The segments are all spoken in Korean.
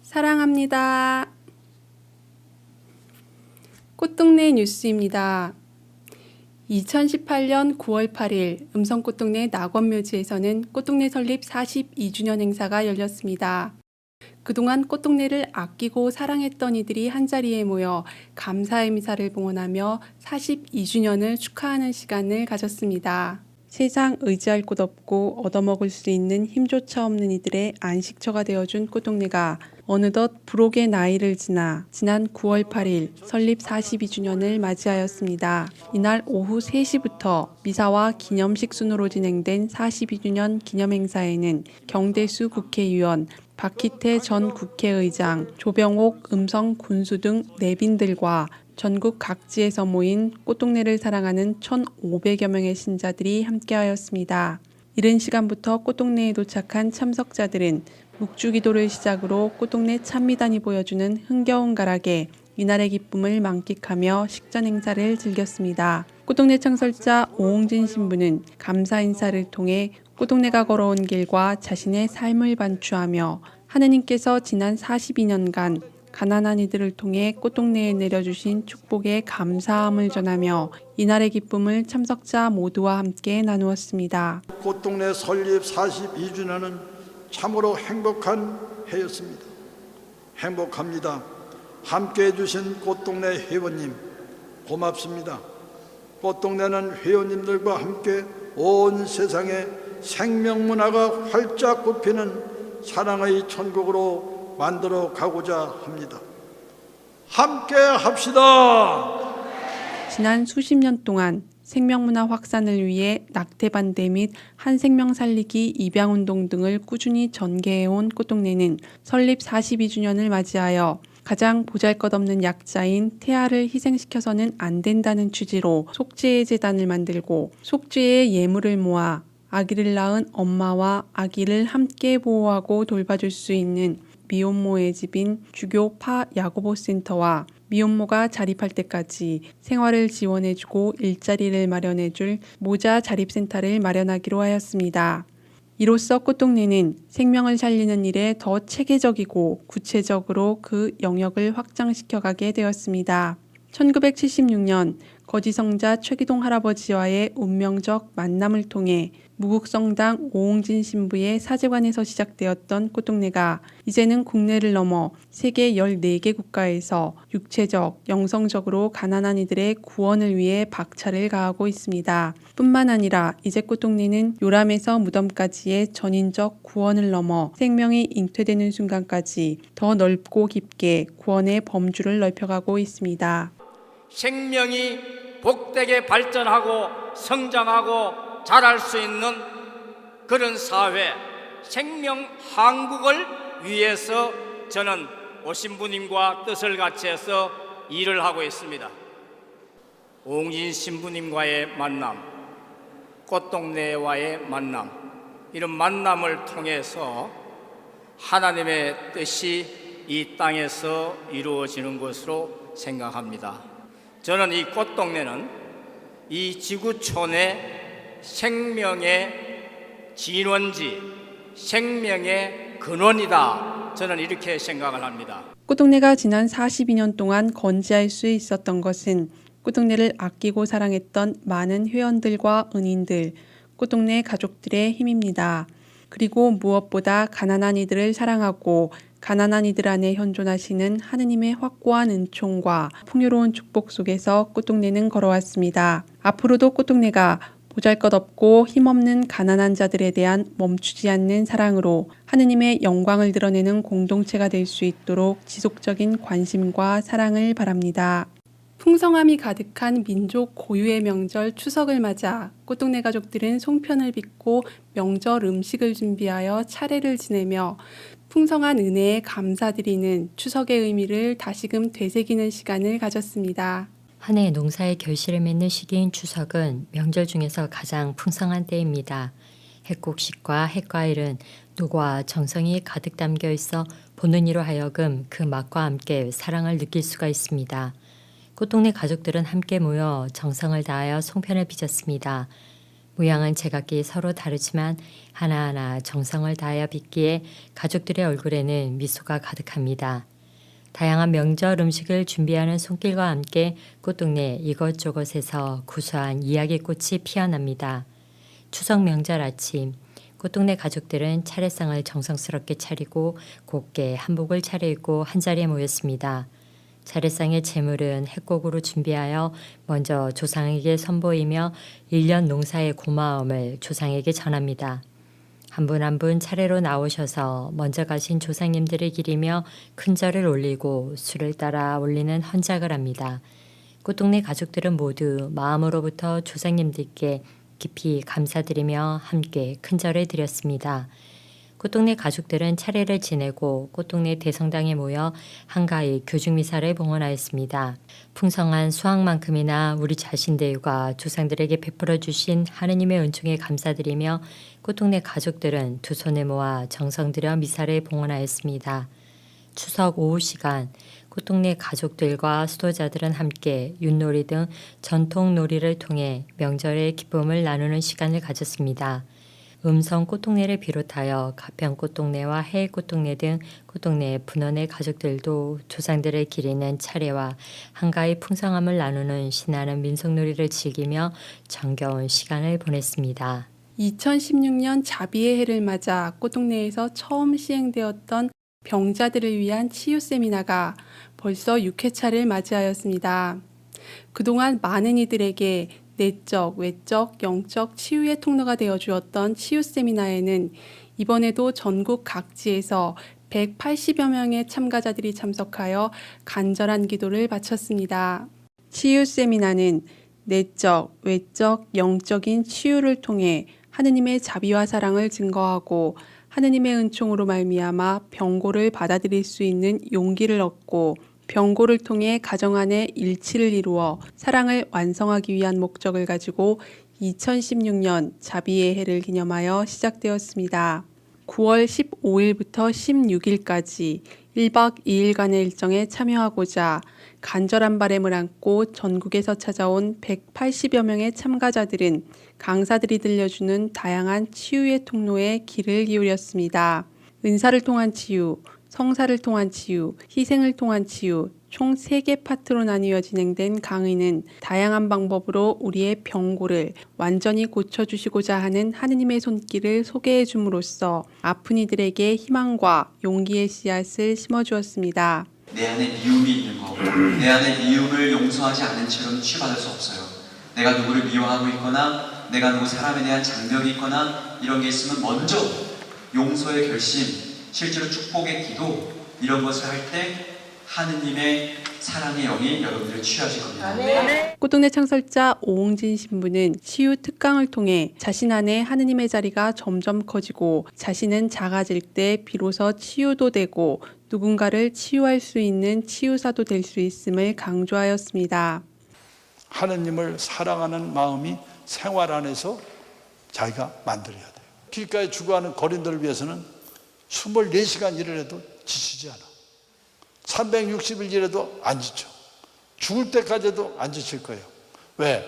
사랑합니다. 꽃동네 뉴스입니다. 2018년 9월 8일 음성꽃동네 낙원묘지에서는 꽃동네 설립 42주년 행사가 열렸습니다. 그동안 꽃동네를 아끼고 사랑했던 이들이 한자리에 모여 감사의 미사를 봉헌하며 42주년을 축하하는 시간을 가졌습니다. 세상 의지할 곳 없고 얻어먹을 수 있는 힘조차 없는 이들의 안식처가 되어준 꽃동네가 어느덧 불혹의 나이를 지나 지난 9월 8일 설립 42주년을 맞이하였습니다. 이날 오후 3시부터 미사와 기념식 순으로 진행된 42주년 기념행사에는 경대수 국회의원, 박희태 전 국회의장, 조병옥 음성 군수 등 내빈들과 전국 각지에서 모인 꽃동네를 사랑하는 1,500여 명의 신자들이 함께하였습니다. 이른 시간부터 꽃동네에 도착한 참석자들은 묵주기도를 시작으로 꽃동네 찬미단이 보여주는 흥겨운 가락에 이날의 기쁨을 만끽하며 식전 행사를 즐겼습니다. 꽃동네 창설자 오홍진 신부는 감사 인사를 통해 꽃동네가 걸어온 길과 자신의 삶을 반추하며 하느님께서 지난 42년간 가난한 이들을 통해 꽃동네에 내려주신 축복에 감사함을 전하며 이날의 기쁨을 참석자 모두와 함께 나누었습니다. 꽃동네 설립 42주년은 참으로 행복한 해였습니다. 행복합니다. 함께해 주신 꽃동네 회원님 고맙습니다. 꽃동네는 회원님들과 함께 온 세상에 생명문화가 활짝 꽃피는 사랑의 천국으로 만들어 가고자 합니다. 함께 합시다. 지난 수십 년 동안 생명문화 확산을 위해 낙태반대 및 한생명 살리기 입양운동 등을 꾸준히 전개해온 꽃동네는 설립 42주년을 맞이하여 가장 보잘것없는 약자인 태아를 희생시켜서는 안 된다는 취지로 속죄의 재단을 만들고 속죄의 예물을 모아 아기를 낳은 엄마와 아기를 함께 보호하고 돌봐줄 수 있는 미혼모의 집인 주교 파 야고보 센터와 미혼모가 자립할 때까지 생활을 지원해주고 일자리를 마련해줄 모자 자립센터를 마련하기로 하였습니다. 이로써 꽃동네는 생명을 살리는 일에 더 체계적이고 구체적으로 그 영역을 확장시켜가게 되었습니다. 1976년 거지성자 최기동 할아버지와의 운명적 만남을 통해 무국성당 오홍진 신부의 사제관에서 시작되었던 꽃동네가 이제는 국내를 넘어 세계 14개 국가에서 육체적, 영성적으로 가난한 이들의 구원을 위해 박차를 가하고 있습니다. 뿐만 아니라 이제 꽃동네는 요람에서 무덤까지의 전인적 구원을 넘어 생명이 잉태되는 순간까지 더 넓고 깊게 구원의 범주를 넓혀가고 있습니다. 생명이 복되게 발전하고 성장하고 자랄 수 있는 그런 사회, 생명 한국을 위해서 저는 오신 분님과 뜻을 같이 해서 일을 하고 있습니다. 오홍진 신부님과의 만남, 꽃동네와의 만남, 이런 만남을 통해서 하나님의 뜻이 이 땅에서 이루어지는 것으로 생각합니다. 저는 이 꽃동네는 이 지구촌의 생명의 진원지, 생명의 근원이다. 저는 이렇게 생각을 합니다. 꽃동네가 지난 42년 동안 건재할 수 있었던 것은 꽃동네를 아끼고 사랑했던 많은 회원들과 은인들, 꽃동네 가족들의 힘입니다. 그리고 무엇보다 가난한 이들을 사랑하고 가난한 이들 안에 현존하시는 하느님의 확고한 은총과 풍요로운 축복 속에서 꽃동네는 걸어왔습니다. 앞으로도 꽃동네가 보잘것없고 힘없는 가난한 자들에 대한 멈추지 않는 사랑으로 하느님의 영광을 드러내는 공동체가 될 수 있도록 지속적인 관심과 사랑을 바랍니다. 풍성함이 가득한 민족 고유의 명절 추석을 맞아 꽃동네 가족들은 송편을 빚고 명절 음식을 준비하여 차례를 지내며 풍성한 은혜에 감사드리는 추석의 의미를 다시금 되새기는 시간을 가졌습니다. 한 해 농사의 결실을 맺는 시기인 추석은 명절 중에서 가장 풍성한 때입니다. 핵곡식과 핵과일은 노고와 정성이 가득 담겨 있어 보는 이로 하여금 그 맛과 함께 사랑을 느낄 수가 있습니다. 꽃동네 가족들은 함께 모여 정성을 다하여 송편을 빚었습니다. 모양은 제각기 서로 다르지만 하나하나 정성을 다하여 빚기에 가족들의 얼굴에는 미소가 가득합니다. 다양한 명절 음식을 준비하는 손길과 함께 꽃동네 이것저것에서 구수한 이야기꽃이 피어납니다. 추석 명절 아침, 꽃동네 가족들은 차례상을 정성스럽게 차리고 곱게 한복을 차려입고 한자리에 모였습니다. 차례상의 제물은 핵곡으로 준비하여 먼저 조상에게 선보이며 1년 농사의 고마움을 조상에게 전합니다. 한 분 한 분 차례로 나오셔서 먼저 가신 조상님들을 기리며 큰절을 올리고 술을 따라 올리는 헌작을 합니다. 꽃동네 가족들은 모두 마음으로부터 조상님들께 깊이 감사드리며 함께 큰절을 드렸습니다. 꽃동네 가족들은 차례를 지내고 꽃동네 대성당에 모여 한가히 교중미사를 봉헌하였습니다. 풍성한 수확만큼이나 우리 자신들과 조상들에게 베풀어 주신 하느님의 은총에 감사드리며 꽃동네 가족들은 두 손을 모아 정성 들여 미사를 봉헌하였습니다. 추석 오후 시간 꽃동네 가족들과 수도자들은 함께 윷놀이 등 전통 놀이를 통해 명절의 기쁨을 나누는 시간을 가졌습니다. 음성 꽃동네를 비롯하여 가평 꽃동네와 해일 꽃동네 등 꽃동네 분원의 가족들도 조상들을 기리는 차례와 한가히 풍성함을 나누는 신나는 민속놀이를 즐기며 정겨운 시간을 보냈습니다. 2016년 자비의 해를 맞아 꽃동네에서 처음 시행되었던 병자들을 위한 치유 세미나가 벌써 6회차를 맞이하였습니다. 그동안 많은 이들에게 내적, 외적, 영적 치유의 통로가 되어주었던 치유 세미나에는 이번에도 전국 각지에서 180여 명의 참가자들이 참석하여 간절한 기도를 바쳤습니다. 치유 세미나는 내적, 외적, 영적인 치유를 통해 하느님의 자비와 사랑을 증거하고 하느님의 은총으로 말미암아 병고를 받아들일 수 있는 용기를 얻고 병고를 통해 가정 안에 일치를 이루어 사랑을 완성하기 위한 목적을 가지고 2016년 자비의 해를 기념하여 시작되었습니다. 9월 15일부터 16일까지 1박 2일간의 일정에 참여하고자 간절한 바람을 안고 전국에서 찾아온 180여 명의 참가자들은 강사들이 들려주는 다양한 치유의 통로에 귀를 기울였습니다. 은사를 통한 치유, 성사를 통한 치유, 희생을 통한 치유, 총 3개 파트로 나뉘어 진행된 강의는 다양한 방법으로 우리의 병고를 완전히 고쳐주시고자 하는 하느님의 손길을 소개해 줌으로써 아픈 이들에게 희망과 용기의 씨앗을 심어주었습니다. 내 안에 미움이 있는 거, 내 안에 미움을 용서하지 않은 채로는 치유받을 수 없어요. 내가 누구를 미워하고 있거나 내가 누구 사람에 대한 장벽이 있거나 이런 게 있으면 먼저 용서의 결심, 실제로 축복의 기도 이런 것을 할 때 하느님의 사랑의 영이 여러분들을 치유하실 겁니다. 꽃동네 창설자 오홍진 신부는 치유 특강을 통해 자신 안에 하느님의 자리가 점점 커지고 자신은 작아질 때 비로소 치유도 되고 누군가를 치유할 수 있는 치유사도 될 수 있음을 강조하였습니다. 하느님을 사랑하는 마음이 생활 안에서 자기가 만들어야 돼요. 길가에 죽어가는 거린들을 위해서는 24시간 일을 해도 지치지 않아. 360일 일해도 안 지쳐. 죽을 때까지도 안 지칠 거예요. 왜?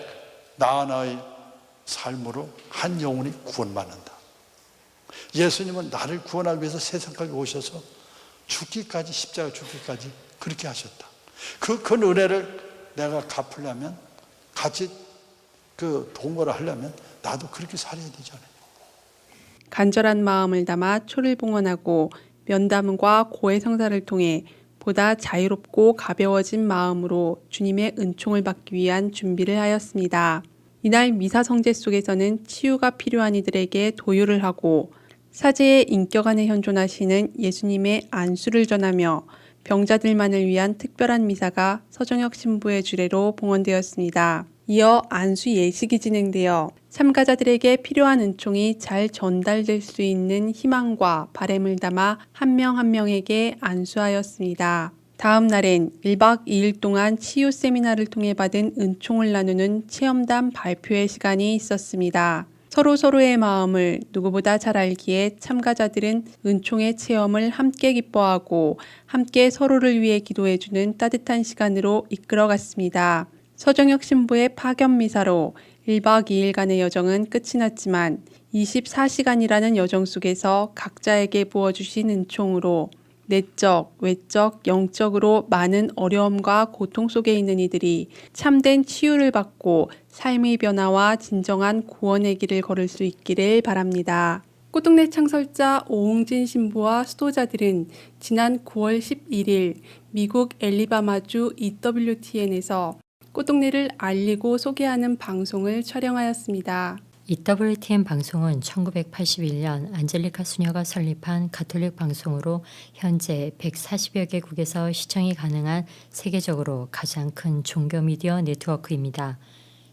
나 하나의 삶으로 한 영혼이 구원받는다. 예수님은 나를 구원하기 위해서 세상까지 오셔서 죽기까지, 십자가 죽기까지 그렇게 하셨다. 그 은혜를 내가 갚으려면, 같이 그 동거를 하려면 나도 그렇게 살아야 되잖아요. 간절한 마음을 담아 초를 봉헌하고 면담과 고해 성사를 통해 보다 자유롭고 가벼워진 마음으로 주님의 은총을 받기 위한 준비를 하였습니다. 이날 미사 성제 속에서는 치유가 필요한 이들에게 도유를 하고 사제의 인격 안에 현존하시는 예수님의 안수를 전하며 병자들만을 위한 특별한 미사가 서정혁 신부의 주례로 봉헌되었습니다. 이어 안수 예식이 진행되어 참가자들에게 필요한 은총이 잘 전달될 수 있는 희망과 바람을 담아 한 명 한 명에게 안수하였습니다. 다음 날엔 1박 2일 동안 치유 세미나를 통해 받은 은총을 나누는 체험담 발표의 시간이 있었습니다. 서로의 마음을 누구보다 잘 알기에 참가자들은 은총의 체험을 함께 기뻐하고 함께 서로를 위해 기도해주는 따뜻한 시간으로 이끌어갔습니다. 서정혁 신부의 파견 미사로 1박 2일간의 여정은 끝이 났지만 24시간이라는 여정 속에서 각자에게 부어주신 은총으로 내적, 외적, 영적으로 많은 어려움과 고통 속에 있는 이들이 참된 치유를 받고 삶의 변화와 진정한 구원의 길을 걸을 수 있기를 바랍니다. 꽃동네 창설자 오홍진 신부와 수도자들은 지난 9월 11일 미국 앨리바마주 EWTN에서 꽃동네를 알리고 소개하는 방송을 촬영하였습니다. EWTN 방송은 1981년 안젤리카 수녀가 설립한 가톨릭 방송으로 현재 140여 개국에서 시청이 가능한 세계적으로 가장 큰 종교 미디어 네트워크입니다.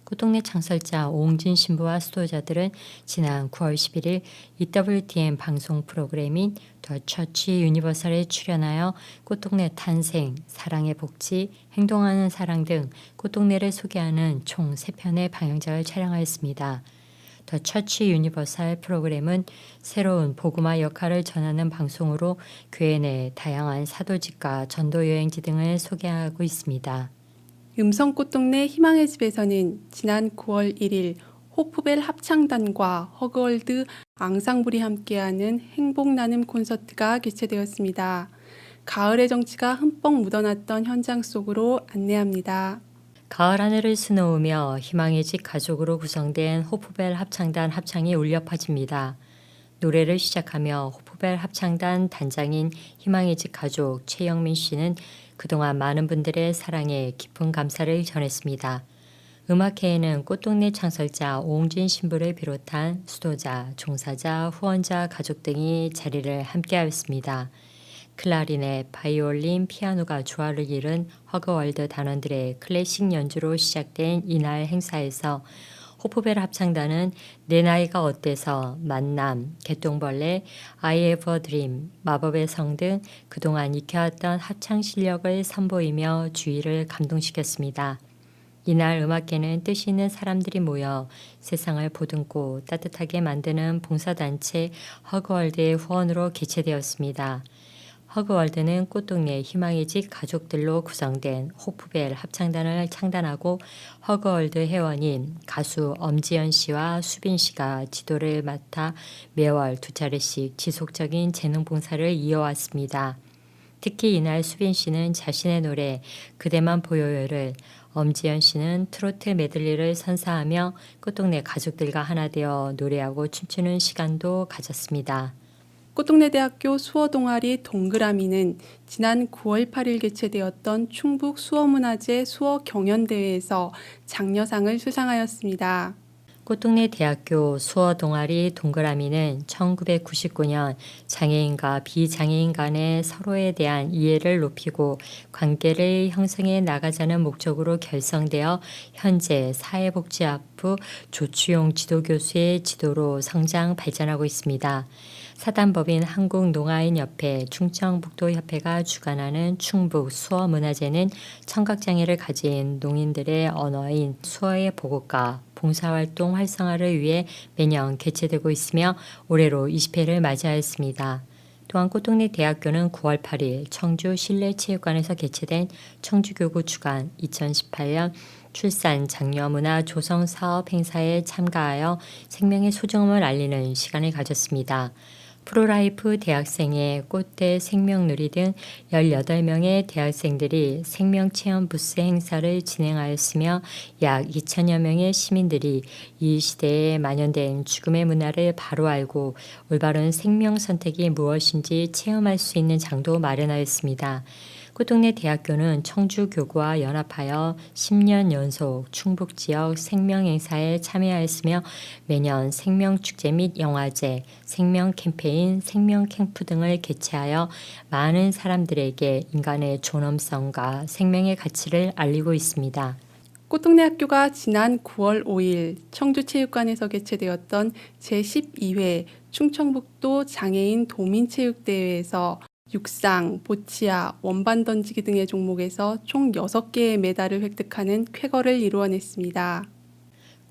꽃동네 창설자 오홍진 신부와 수도자들은 지난 9월 11일 EWTN 방송 프로그램인 더 처치 유니버설에 출연하여 꽃동네 탄생, 사랑의 복지, 행동하는 사랑 등 꽃동네를 소개하는 총 3편의 방영작을 촬영하였습니다. 더 처치 유니버설 프로그램은 새로운 복음화 역할을 전하는 방송으로 교회 내 다양한 사도직과 전도 여행지 등을 소개하고 있습니다. 음성꽃동네 희망의 집에서는 지난 9월 1일 호프벨 합창단과 허그월드 앙상블이 함께하는 행복나눔 콘서트가 개최되었습니다. 가을의 정취가 흠뻑 묻어났던 현장 속으로 안내합니다. 가을 하늘을 수놓으며 희망의 집 가족으로 구성된 호프벨 합창단 합창이 울려 퍼집니다. 노래를 시작하며 호프벨 합창단 단장인 희망의 집 가족 최영민 씨는 그동안 많은 분들의 사랑에 깊은 감사를 전했습니다. 음악회에는 꽃동네 창설자 오홍진 신부를 비롯한 수도자, 종사자, 후원자, 가족 등이 자리를 함께하였습니다. 클라리넷, 바이올린, 피아노가 조화를 이룬 허그월드 단원들의 클래식 연주로 시작된 이날 행사에서 호프벨 합창단은 내 나이가 어때서, 만남, 개똥벌레, I have a dream, 마법의 성 등 그동안 익혀왔던 합창 실력을 선보이며 주위를 감동시켰습니다. 이날 음악회는 뜻이 있는 사람들이 모여 세상을 보듬고 따뜻하게 만드는 봉사단체 허그월드의 후원으로 개최되었습니다. 허그월드는 꽃동네 희망의 집 가족들로 구성된 호프벨 합창단을 창단하고 허그월드 회원인 가수 엄지연 씨와 수빈 씨가 지도를 맡아 매월 2차례씩 지속적인 재능 봉사를 이어왔습니다. 특히 이날 수빈 씨는 자신의 노래 그대만 보여요를, 엄지연 씨는 트로트 메들리를 선사하며 꽃동네 가족들과 하나 되어 노래하고 춤추는 시간도 가졌습니다. 꽃동네 대학교 수어 동아리 동그라미는 지난 9월 8일 개최되었던 충북 수어문화제 수어 경연대회에서 장려상을 수상하였습니다. 꽃동네 대학교 수어 동아리 동그라미는 1999년 장애인과 비장애인 간의 서로에 대한 이해를 높이고 관계를 형성해 나가자는 목적으로 결성되어 현재 사회복지학부 조추용 지도교수의 지도로 성장 발전하고 있습니다. 사단법인 한국농아인협회 충청북도협회가 주관하는 충북 수어문화제는 청각장애를 가진 농인들의 언어인 수어의 보급과 봉사활동 활성화를 위해 매년 개최되고 있으며 올해로 20회를 맞이하였습니다. 또한 꽃동네 대학교는 9월 8일 청주 실내체육관에서 개최된 청주교구 주관 2018년 출산 장려문화 조성 사업 행사에 참가하여 생명의 소중함을 알리는 시간을 가졌습니다. 프로라이프 대학생의 꽃대 생명누리 등 18명의 대학생들이 생명체험 부스 행사를 진행하였으며 약 2천여 명의 시민들이 이 시대에 만연된 죽음의 문화를 바로 알고 올바른 생명 선택이 무엇인지 체험할 수 있는 장도 마련하였습니다. 꽃동네 대학교는 청주교구와 연합하여 10년 연속 충북지역 생명행사에 참여하였으며 매년 생명축제 및 영화제, 생명캠페인, 생명캠프 등을 개최하여 많은 사람들에게 인간의 존엄성과 생명의 가치를 알리고 있습니다. 꽃동네 학교가 지난 9월 5일 청주체육관에서 개최되었던 제12회 충청북도 장애인 도민체육대회에서 육상, 보치아, 원반 던지기 등의 종목에서 총 6개의 메달을 획득하는 쾌거를 이루어냈습니다.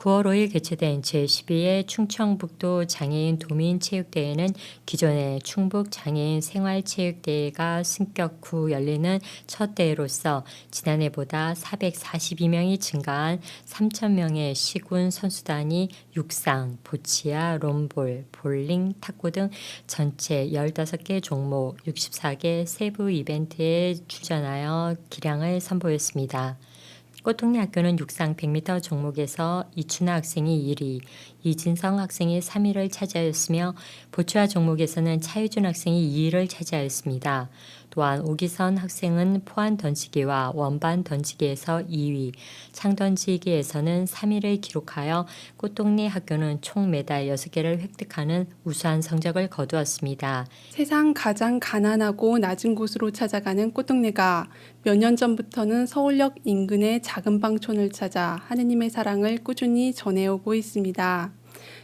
9월 5일 개최된 제12회 충청북도 장애인 도민체육대회는 기존의 충북 장애인 생활체육대회가 승격 후 열리는 첫 대회로서 지난해보다 442명이 증가한 3,000명의 시군 선수단이 육상, 보치아, 롬볼, 볼링, 탁구 등 전체 15개 종목 64개 세부 이벤트에 출전하여 기량을 선보였습니다. 꽃동네 학교는 육상 100m 종목에서 이춘하 학생이 1위, 이진성 학생이 3위를 차지하였으며 보추아 종목에서는 차유준 학생이 2위를 차지하였습니다. 또한 오기선 학생은 포환 던지기와 원반 던지기에서 2위, 창 던지기에서는 3위를 기록하여 꽃동네 학교는 총 메달 6개를 획득하는 우수한 성적을 거두었습니다. 세상 가장 가난하고 낮은 곳으로 찾아가는 꽃동네가 몇 년 전부터는 서울역 인근의 작은 방촌을 찾아 하느님의 사랑을 꾸준히 전해오고 있습니다.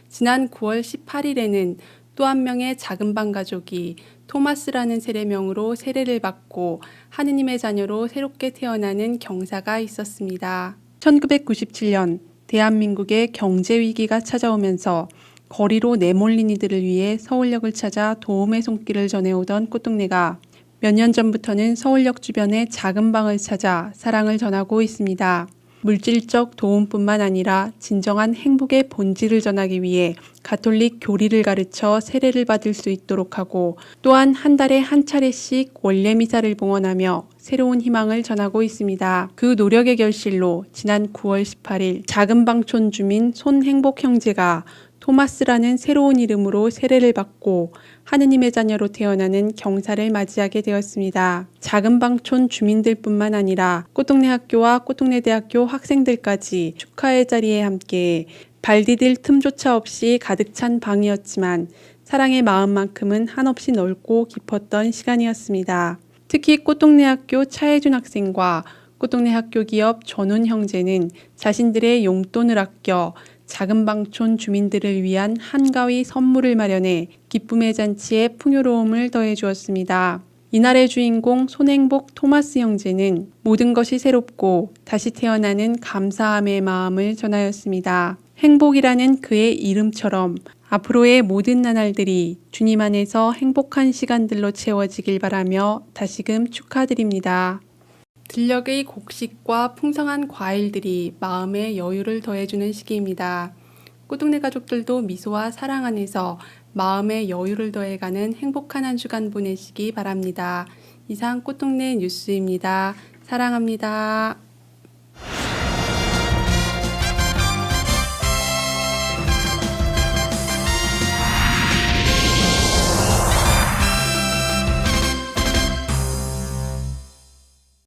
지난 9월 18일에는 또 한 명의 작은 방 가족이 토마스라는 세례명으로 세례를 받고 하느님의 자녀로 새롭게 태어나는 경사가 있었습니다. 1997년 대한민국의 경제 위기가 찾아오면서 거리로 내몰린 이들을 위해 서울역을 찾아 도움의 손길을 전해오던 꽃동네가 몇 년 전부터는 서울역 주변의 작은 방을 찾아 사랑을 전하고 있습니다. 물질적 도움뿐만 아니라 진정한 행복의 본질을 전하기 위해 가톨릭 교리를 가르쳐 세례를 받을 수 있도록 하고 또한 한 달에 한 차례씩 원래 미사를 봉헌하며 새로운 희망을 전하고 있습니다. 그 노력의 결실로 지난 9월 18일 작은 방촌 주민 손행복 형제가 토마스라는 새로운 이름으로 세례를 받고 하느님의 자녀로 태어나는 경사를 맞이하게 되었습니다. 작은 방촌 주민들뿐만 아니라 꽃동네 학교와 꽃동네 대학교 학생들까지 축하의 자리에 함께 발 디딜 틈조차 없이 가득 찬 방이었지만 사랑의 마음만큼은 한없이 넓고 깊었던 시간이었습니다. 특히 꽃동네 학교 차혜준 학생과 꽃동네 학교 기업 전훈 형제는 자신들의 용돈을 아껴 작은 방촌 주민들을 위한 한가위 선물을 마련해 기쁨의 잔치에 풍요로움을 더해 주었습니다. 이날의 주인공 손행복 토마스 형제는 모든 것이 새롭고 다시 태어나는 감사함의 마음을 전하였습니다. 행복이라는 그의 이름처럼 앞으로의 모든 나날들이 주님 안에서 행복한 시간들로 채워지길 바라며 다시금 축하드립니다. 들녘의 곡식과 풍성한 과일들이 마음의 여유를 더해주는 시기입니다. 꽃동네 가족들도 미소와 사랑 안에서 마음의 여유를 더해가는 행복한 한 주간 보내시기 바랍니다. 이상 꽃동네 뉴스입니다. 사랑합니다.